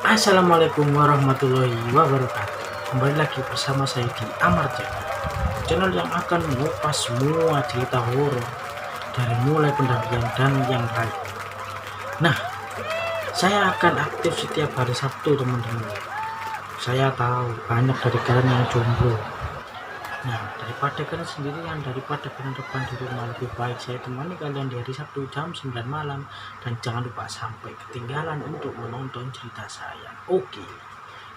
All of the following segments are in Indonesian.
Assalamualaikum warahmatullahi wabarakatuh. Kembali lagi bersama saya di Amar channel yang akan mengupas semua cerita horor dari mulai pendakian dan yang lain. Nah, saya akan aktif setiap hari Sabtu, teman-teman. Saya tahu banyak dari kalian yang jomblo. Nah, daripada kalian sendirian, daripada kalian depan di rumah, lebih baik saya temani kalian di hari Sabtu jam 9 malam. Dan jangan lupa sampai ketinggalan untuk menonton cerita saya. Oke.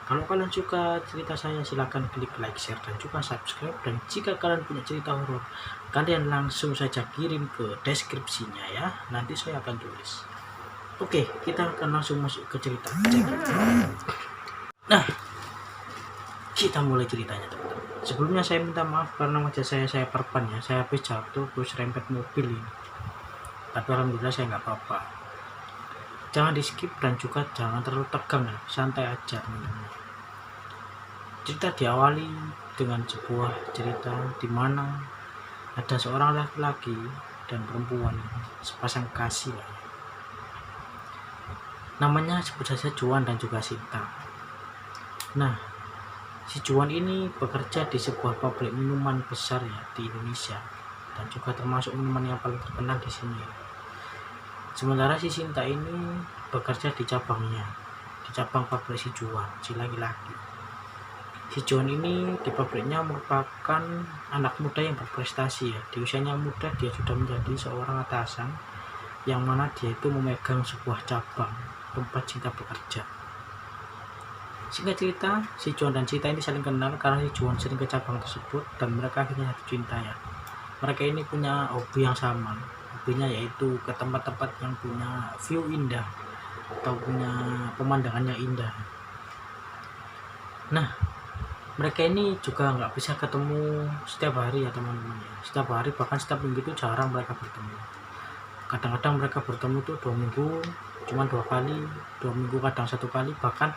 Kalau kalian suka cerita saya, silahkan klik like, share, dan juga subscribe. Dan jika kalian punya cerita horor, kalian langsung saja kirim ke deskripsinya ya. Nanti saya akan tulis. Oke, kita akan langsung masuk ke cerita. Nah, kita mulai ceritanya, teman-teman. Sebelumnya saya minta maaf karena wajah saya perpan ya. Saya habis jatuh terus rempet mobil ini. Tapi alhamdulillah saya nggak apa-apa. Jangan di skip dan juga jangan terlalu tegang ya. Santai aja, teman-teman. Cerita diawali dengan sebuah cerita di mana ada seorang laki-laki dan perempuan, sepasang kasih lah. Namanya sebut saja Juan dan juga Sinta. Nah, si Juan ini bekerja di sebuah pabrik minuman besar ya di Indonesia dan juga termasuk minuman yang paling terkenal di sini. Sementara si Sinta ini bekerja di cabangnya, di cabang pabrik si Juan, si laki-laki. Si John ini di pabriknya merupakan anak muda yang berprestasi ya. Di usianya muda dia sudah menjadi seorang atasan yang mana dia itu memegang sebuah cabang tempat Sinta bekerja. Singkat cerita, si John dan Sinta ini saling kenal karena si John sering ke cabang tersebut dan mereka akhirnya jatuh cinta ya. Mereka ini punya hobi yang sama. Hobinya yaitu ke tempat-tempat yang punya view indah atau punya pemandangannya indah. Nah, mereka ini juga nggak bisa ketemu setiap hari ya, teman-teman ya. Setiap hari bahkan setiap minggu itu jarang mereka bertemu. Kadang-kadang mereka bertemu tuh 2 minggu cuma 2 kali, 2 minggu kadang 1 kali, bahkan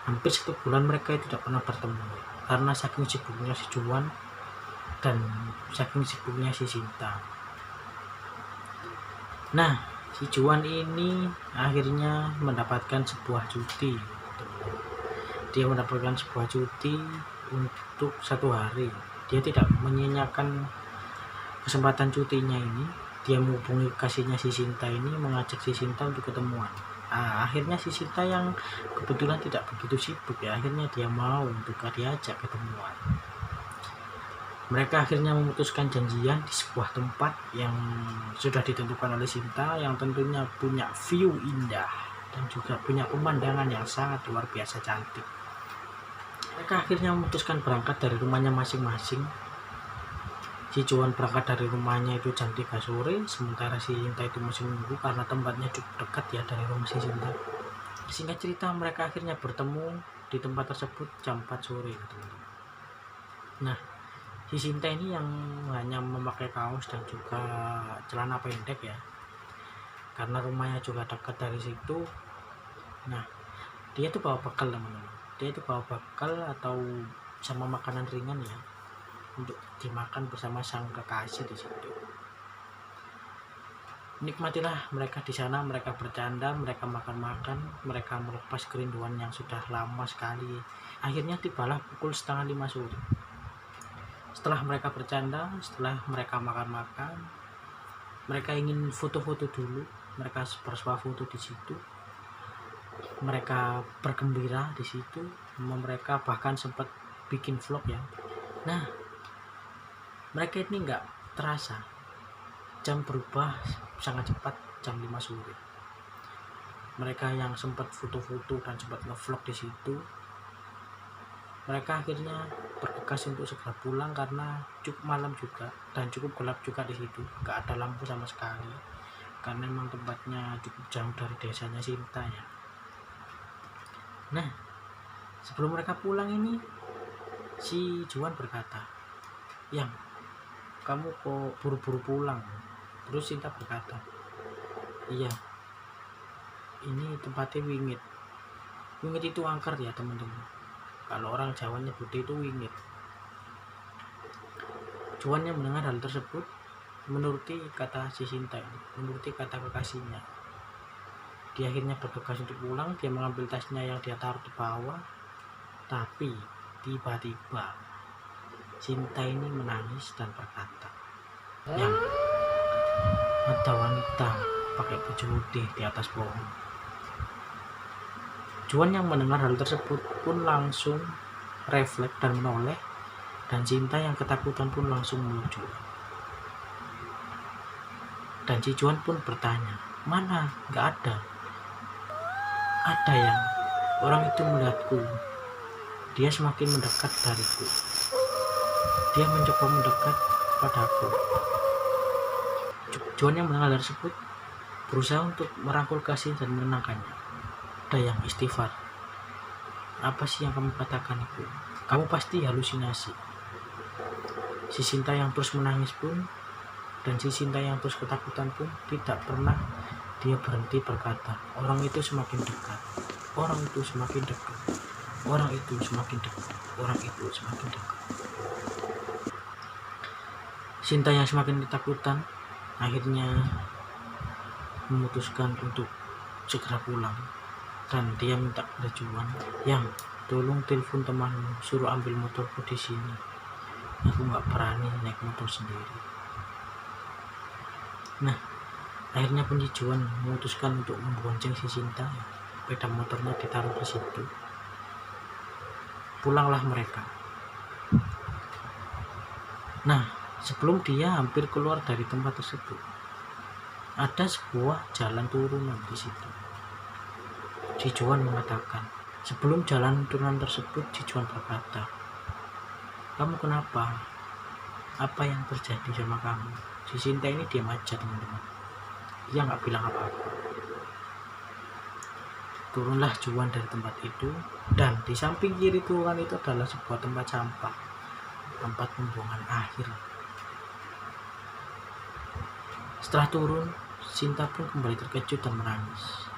hampir 1 bulan mereka itu tidak pernah bertemu karena saking sibuknya si Juan dan saking sibuknya si Sinta. Nah, si Juan ini akhirnya mendapatkan sebuah cuti. Dia mendapatkan sebuah cuti untuk 1 hari. Dia tidak menyanyiakan kesempatan cutinya ini. Dia menghubungi kasihnya si Sinta ini, mengajak si Sinta untuk ketemuan. Akhirnya si Sinta yang kebetulan tidak begitu sibuk ya, akhirnya dia mau untuk diajak ketemuan. Mereka akhirnya memutuskan janjian di sebuah tempat yang sudah ditentukan oleh Sinta, yang tentunya punya view indah dan juga punya pemandangan yang sangat luar biasa cantik. Mereka akhirnya memutuskan berangkat dari rumahnya masing-masing. Si Juan berangkat dari rumahnya itu jam 3 sore, sementara si Sinta itu masih menunggu karena tempatnya cukup dekat ya dari rumah si Sinta. Singkat cerita, mereka akhirnya bertemu di tempat tersebut jam 4 sore, teman-teman. Nah, si Sinta ini yang hanya memakai kaos dan juga celana pendek ya, karena rumahnya juga dekat dari situ. Nah, dia tuh bawa bekal, teman-teman. Dia itu bawa bekal atau sama makanan ringan ya untuk dimakan bersama sang kekasih di situ. Nikmatilah mereka di sana, mereka bercanda, mereka makan-makan, mereka melepas kerinduan yang sudah lama sekali. Akhirnya tibalah pukul 4:30 sore. Setelah mereka bercanda, setelah mereka makan-makan, mereka ingin foto-foto dulu. Mereka bersuah foto di situ. Mereka bergembira di situ. Mereka bahkan sempat bikin vlog ya. Nah, mereka ini nggak terasa jam berubah sangat cepat, jam 5 sore. Mereka yang sempat foto-foto dan sempat nge-vlog di situ, mereka akhirnya bergegas untuk segera pulang karena cukup malam juga dan cukup gelap juga di situ, nggak ada lampu sama sekali karena memang tempatnya cukup jauh dari desanya Sinta ya. Nah, sebelum mereka pulang ini, si Juan berkata, "Yang, kamu kok buru-buru pulang?" Terus Sinta berkata, "Iya, ini tempatnya wingit." Wingit itu angker ya, teman-teman. Kalau orang Jawa nyebutnya itu wingit. Juan yang mendengar hal tersebut menuruti kata si Sinta ini, menuruti kata kekasihnya. Dia akhirnya bergegas untuk pulang. Dia mengambil tasnya yang dia taruh di bawah. Tapi tiba-tiba Cinta ini menangis dan berkata, "Yang ada wanita pakai baju putih di atas pohon." Juan yang mendengar hal tersebut pun langsung refleks dan menoleh, dan Cinta yang ketakutan pun langsung menuju. Dan si Juan pun bertanya, "Mana? Gak ada." "Ada yang." "Orang itu melihatku. Dia semakin mendekat dariku. Dia mencoba mendekat padaku." Juan yang mendengar hal tersebut berusaha untuk merangkul Kasih dan menenangkannya. "Ada yang istighfar. Apa sih yang kamu katakan itu? Kamu pasti halusinasi." Si Cinta yang terus menangis pun dan si Cinta yang terus ketakutan pun tidak pernah dia berhenti berkata, "Orang itu semakin dekat. Orang itu semakin dekat. Orang itu semakin dekat. Orang itu semakin dekat." Cinta yang semakin ketakutan akhirnya memutuskan untuk segera pulang, dan dia minta pada Juan, "Yang, tolong telepon temanmu, suruh ambil motorku di sini. Aku nggak berani naik motor sendiri." Nah, akhirnya pun si Juan memutuskan untuk membonceng si Cinta. Sepeda motornya ditaruh di situ. Pulanglah mereka. Nah, sebelum dia hampir keluar dari tempat tersebut, ada sebuah jalan turunan di situ. Si Juan mengatakan, sebelum jalan turunan tersebut, si Juan berkata, "Kamu kenapa? Apa yang terjadi sama kamu?" Si Cinta ini diam aja, teman-teman. Dia nggak bilang apa-apa. Turunlah Juan dari tempat itu, dan di samping kiri turunan itu adalah sebuah tempat sampah, tempat pembuangan akhir. Setelah turun, Cinta pun kembali terkejut dan menangis.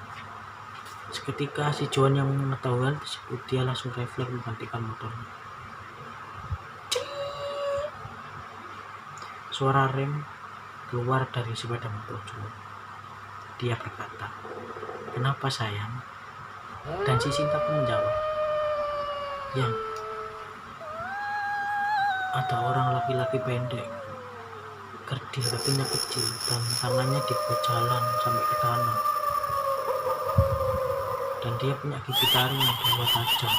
Seketika si Juan yang mengetahui hal tersebut, dia langsung refleks menghentikan motornya. Suara rem keluar dari sepeda motor Juan. Dia berkata, "Kenapa sayang?" Dan si Cinta pun menjawab, "Yang, ada orang laki-laki pendek, kerdil, kakinya kecil, dan tangannya dibuat jalan sampai ke tanah. Dan dia punya gigi taring yang dua tajam."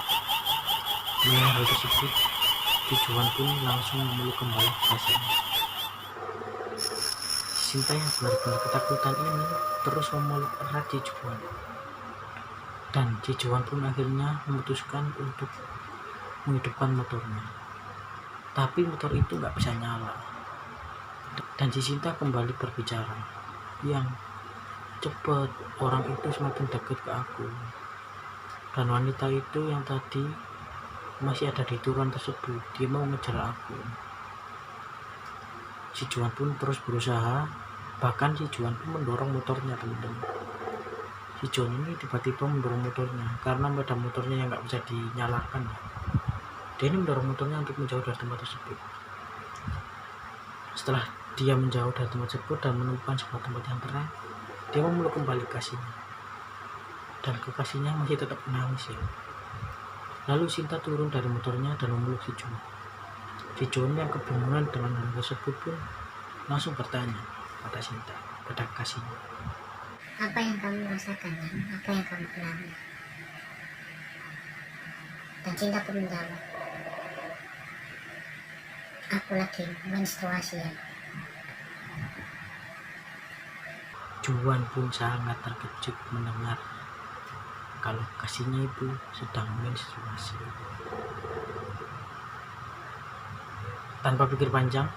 Mendengar hal tersebut, Juan pun langsung memeluk kembali Kasihnya. Cinta yang benar-benar ketakutan ini terus memeluk erat Juan. Dan Juan pun akhirnya memutuskan untuk menghidupkan motornya. Tapi motor itu nggak bisa nyala. Dan Cinta kembali berbicara, "Yang, cepet, orang itu semakin dekat ke aku. Dan wanita itu yang tadi masih ada di turunan tersebut. Dia mau ngejar aku." Si Juan pun terus berusaha. Bahkan si Juan pun mendorong motornya, teman-teman. Si Juan ini tiba-tiba mendorong motornya karena sepeda motornya yang nggak bisa dinyalakan. Dia ini mendorong motornya untuk menjauh dari tempat tersebut. Setelah dia menjauh dari tempat tersebut dan menemukan sebuah tempat yang terang, dia memeluk kembali Kasihnya. Dan kekasihnya masih tetap menangis ya. Lalu Cinta turun dari motornya dan memeluk si Juan. Si Juan yang kebingungan dengan hal tersebut pun langsung bertanya pada Cinta, pada Kasihnya, "Apa yang kamu rasakan? Apa yang kamu alami?" Dan Cinta pun menjawab, "Aku lagi menstruasi ya." Juan pun sangat terkejut mendengar kalau Kasihnya itu sedang menstruasi. Tanpa pikir panjang,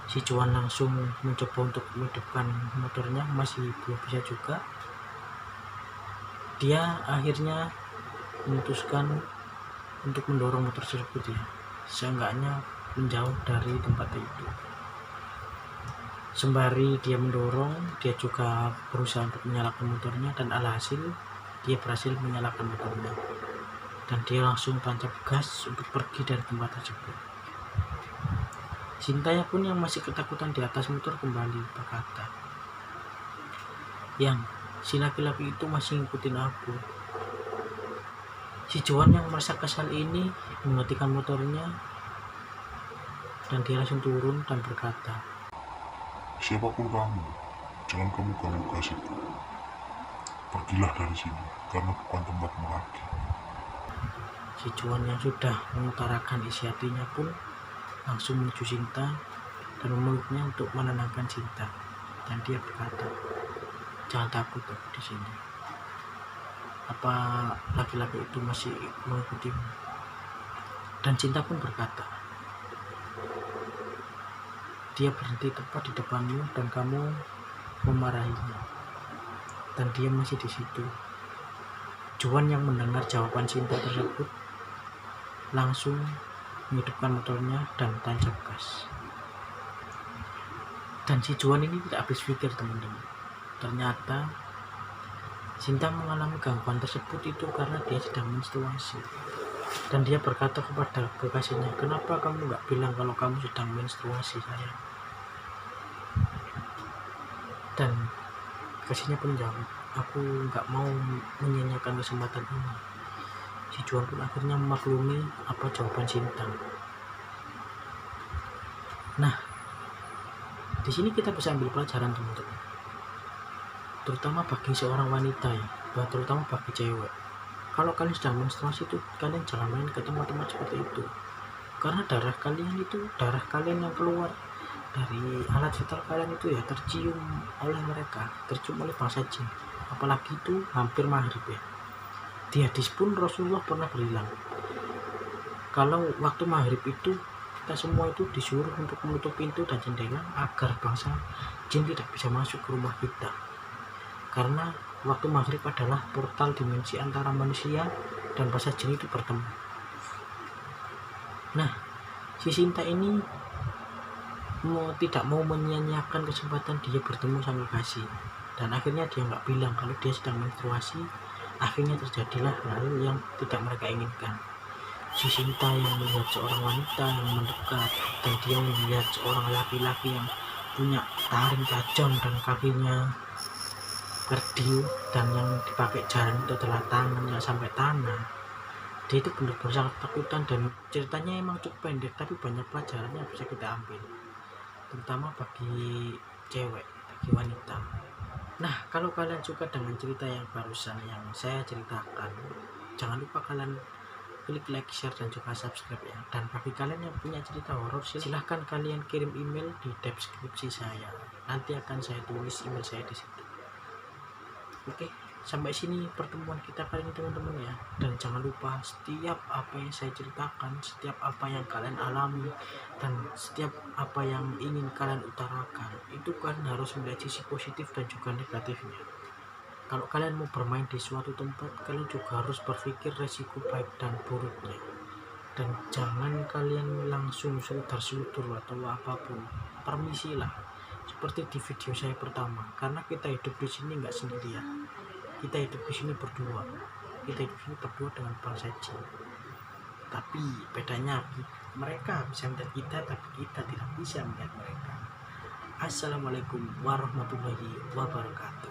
si Juan langsung mencoba untuk menghidupkan motornya. Masih belum bisa juga. Dia akhirnya memutuskan untuk mendorong motor tersebut ya, seenggaknya menjauh dari tempat itu. Sembari dia mendorong, dia juga berusaha untuk menyalakan motornya, dan alhasil dia berhasil menyalakan motornya. Dan dia langsung tancap gas untuk pergi dari tempat tersebut. Cinta pun yang masih ketakutan di atas motor kembali berkata, "Yang, si laki-laki itu masih ngikutin aku. Si Juan yang merasa kesal ini menghentikan motornya dan dia langsung turun dan berkata, Siapapun kamu, jangan kamu ganggu kasihku. Pergilah dari sini, karena bukan tempatmu lagi. Si Juan yang sudah mengutarakan isi hatinya pun langsung menuju Sinta dan memeluknya untuk menenangkan Sinta. Dan dia berkata, jangan takut aku di sini. Apa laki-laki itu masih mengikutimu? Dan Cinta pun berkata, dia berhenti tepat di depanmu dan kamu memarahinya. Dan dia masih di situ. Juan yang mendengar jawaban Cinta tersebut langsung menghidupkan motornya dan tancap gas. Dan si Juan ini tidak habis pikir, teman-teman. Ternyata Cinta mengalami gangguan tersebut itu karena dia sedang menstruasi. Dan dia berkata kepada kekasihnya, kenapa kamu gak bilang kalau kamu sedang menstruasi, sayang? Dan kekasihnya pun jawab, aku gak mau menyanyiakan kesempatan ini. Si Juan pun akhirnya memaklumi apa jawaban Cinta. Nah, di sini kita bisa ambil pelajaran, teman-teman. Terutama bagi seorang wanita ya, terutama bagi cewek. Kalau kalian sedang menstruasi itu, kalian jangan main ke tempat-tempat seperti itu. Karena darah kalian yang keluar dari alat vital kalian itu ya tercium oleh mereka, tercium oleh bangsa jin. Apalagi itu hampir maghrib ya. Di hadis pun Rasulullah pernah bilang, kalau waktu maghrib itu kita semua itu disuruh untuk menutup pintu dan jendela agar bangsa jin tidak bisa masuk ke rumah kita. Karena waktu maghrib adalah portal dimensi antara manusia dan bangsa jin itu bertemu. Nah, si Sinta ini tidak mau menyia-nyiakan kesempatan dia bertemu sama kasih. Dan akhirnya dia nggak bilang kalau dia sedang menstruasi. Akhirnya terjadilah hal yang tidak mereka inginkan. Si Sinta yang melihat seorang wanita yang mendekat, dan dia melihat seorang laki-laki yang punya taring tajam dan kakinya kerdil, dan yang dipakai jalan itu adalah tangannya sampai tanah. Dia itu benar-benar sangat takutan, dan ceritanya emang cukup pendek tapi banyak pelajaran yang bisa kita ambil, terutama bagi cewek, bagi wanita. Nah, kalau kalian suka dengan cerita yang barusan yang saya ceritakan, jangan lupa kalian klik like, share, dan juga subscribe ya. Dan bagi kalian yang punya cerita horor, silahkan kalian kirim email di deskripsi saya. Nanti akan saya tulis email saya di situ. Oke, sampai sini pertemuan kita kali ini, teman-teman ya. Dan jangan lupa, setiap apa yang saya ceritakan, setiap apa yang kalian alami, dan setiap apa yang ingin kalian utarakan, itu kalian harus melihat sisi positif dan juga negatifnya. Kalau kalian mau bermain di suatu tempat, kalian juga harus berpikir resiko baik dan buruknya. Dan jangan kalian langsung sudar-sudur atau apapun. Permisilah. Seperti di video saya pertama, karena kita hidup di sini nggak sendirian. Kita hidup di sini berdua. Kita hidup di sini berdua dengan bangsa jin. Tapi bedanya mereka bisa melihat kita, tapi kita tidak bisa melihat mereka. Assalamualaikum warahmatullahi wabarakatuh.